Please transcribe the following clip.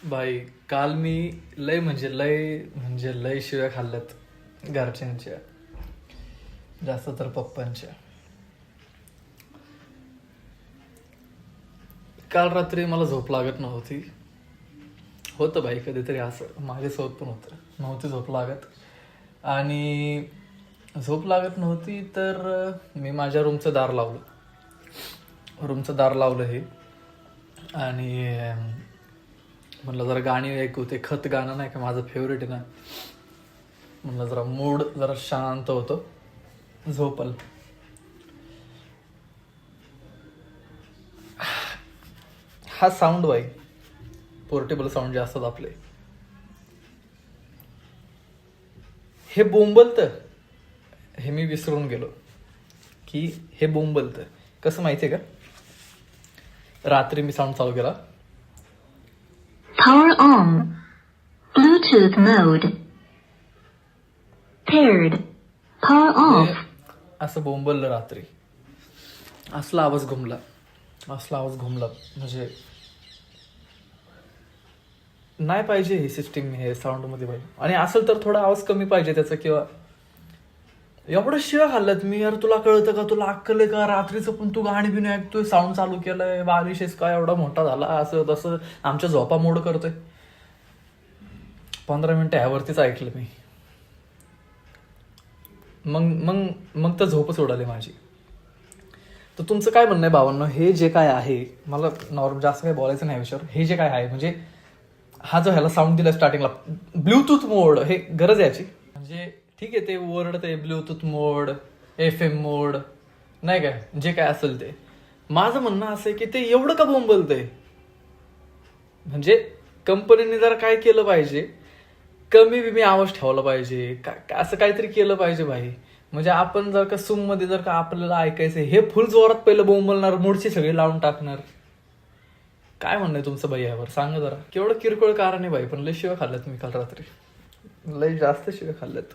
भाई काल मी लय शिव्या खाल्ल्यात घरच्यांच्या, जास्त तर पप्पांच्या. काल रात्री मला झोप लागत नव्हती. होतं भाई कधीतरी असं, माझ्यासोबत पण होतं. नव्हती झोप लागत आणि झोप लागत नव्हती तर मी माझ्या रूमचं दार लावलं हे. आणि म्हणलं जरा गाणी ऐकू, ते खत गाणं नाही का माझं फेवरेट आहे ना. म्हणलं जरा मूड जरा शांत होतो, झोपल. हा साऊंड बाई, पोर्टेबल साऊंड जे असतात आपले, हे बोंबलतं. हे मी विसरून गेलो की हे बोंबलतं. कसं माहितीये का, रात्री मी साऊंड चालू केला, Power on. Bluetooth mode. Paired. Power off. असं बोंबललं रात्री. असला आवाज घुमला म्हणजे नाही पाहिजे ही सिस्टीम हे साऊंड मध्ये पाहिजे. आणि असेल तर थोडा आवाज कमी पाहिजे त्याचा, किंवा एवढं शिव्या खाल्ल्यात मी. यार तुला कळतं का, तुला अक्कल आहे का, रात्रीचं पण तू गाणी बिणी ऐकतोय, साऊंड चालू केलंय, बालिशेस काय एवढा मोठा झाला, असं तसं आमच्या झोपा मोड करतोय. 15 मिनिटं ह्यावरतीच ऐकलं मी. मग तर झोपच उडाली माझी. तर तुमचं काय म्हणणं आहे भावांनो, हे जे काय आहे, मला नॉर्मल जास्त काही बोलायचं नाही विषयावर. हे जे काय आहे म्हणजे हा जो ह्याला साऊंड दिला स्टार्टिंगला, ब्लूटूथ मोड, हे गरज याची. म्हणजे ठीक आहे, ते ओरडते ब्लूटूथ मोड, FM मोड, नाही काय जे काय असेल ते. माझं म्हणणं असं आहे की ते एवढं का बोंबलतंय. म्हणजे कंपनीने जरा काय केलं पाहिजे, कमी आवाज ठेवला पाहिजे, असं काहीतरी केलं पाहिजे भाई. म्हणजे आपण जर का सूम मध्ये जर का आपल्याला ऐकायचं, हे फुल जोरात पहिलं बोंबलणार, मूडची सगळी लावून टाकणार. काय म्हणणं आहे तुमचं भाई यावर, सांगा जरा. केवढं किरकोळ कारण आहे भाई, पण लय शिव्या खाल्ल्यात मी काल रात्री, लय जास्त शिव्या खाल्ल्यात.